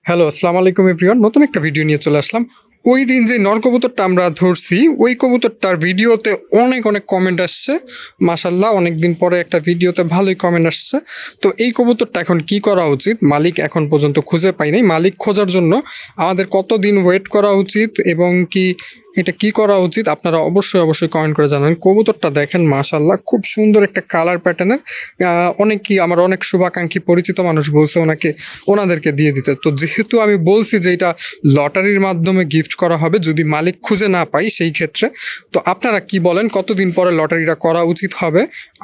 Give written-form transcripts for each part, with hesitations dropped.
Hello, আসসালামু আলাইকুম everyone. নতুন একটা ভিডিও নিয়ে চলে আসলাম। ওই দিন যে নর কবুতরটা আমরা ধরছি, ওই কবুতরটার ভিডিওতে অনেক অনেক কমেন্ট আসছে। মাশাল্লাহ, অনেক দিন পরে একটা ভিডিওতে ভালোই কমেন্ট আসছে। তো এই কবুতরটা এখন কি করা উচিত? মালিক এখন পর্যন্ত খুঁজে পাই নাই। মালিক খোঁজার জন্য আমাদের কতদিন ওয়েট করা উচিত এবং কি এটা কি করা উচিত? আপনারা অবশ্যই কমেন্ট করে জানান। কবুতরটা দেখেন, মাশাল্লাহ, খুব সুন্দর একটা কালার প্যাটার্নের। অনেকেই আমার অনেক শুভাকাঙ্ক্ষী পরিচিত মানুষ বলছে ওনাদেরকে দিয়ে দিতে। তো যেহেতু আমি বলছি যে এটা লটারির মাধ্যমে গিফট করা হবে যদি মালিক খুঁজে না পাই সেই ক্ষেত্রে। তো আপনারা কি বলেন, কতদিন পরে লটারিটা করা উচিত হবে?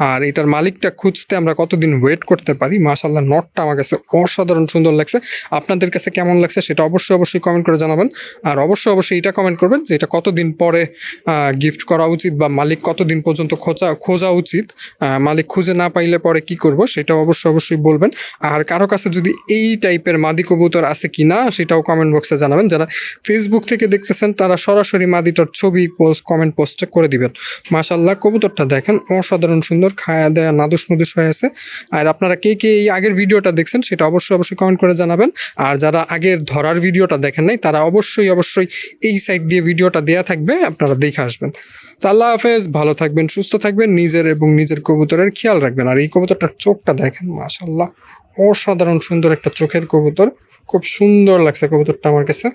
আর এটার মালিকটা খুঁজতে আমরা কতদিন ওয়েট করতে পারি? মাশাল্লাহ, নটটা আমার কাছে অসাধারণ সুন্দর লাগছে। আপনাদের কাছে কেমন লাগছে সেটা অবশ্যই কমেন্ট করে জানাবেন। আর অবশ্যই এটা কমেন্ট করবেন যে এটা কতদিন পরে গিফট করা উচিত বা মালিক কতদিন পর্যন্ত খোঁজা উচিত। মালিক খুঁজে না পাইলে পরে কি করব সেটা অবশ্যই বলবেন। আর কারো কাছে যদি এই টাইপের মাদি কবুতর আছে কি না সেটাও কমেন্ট বক্সে জানাবেন। যারা ফেসবুক থেকে দেখতেছেন তারা সরাসরি মাদিটার ছবি কমেন্ট পোস্টে করে দিবেন। মাশাল্লাহ, কবুতরটা দেখেন অসাধারণ সুন্দর, খায়া দেয়া নাদুস নুদুস হয়ে আছে। আর আপনারা কে এই আগের ভিডিওটা দেখছেন সেটা অবশ্যই কমেন্ট করে জানাবেন। আর যারা আগের ধরার ভিডিওটা দেখেন নাই তারা অবশ্যই এই সাইড দিয়ে ভিডিওটা দেয়া থাকবে, আপনারা দেখে আসবেন। তো আল্লাহ হাফেজ, ভালো থাকবেন, সুস্থ থাকবেন, নিজের এবং নিজের কবুতরের খেয়াল রাখবেন। আর এই কবুতরটার চোখটা দেখেন, মাশাল্লাহ, অসাধারণ সুন্দর একটা চোখের কবুতর। খুব সুন্দর লাগছে কবুতরটা আমার কাছে।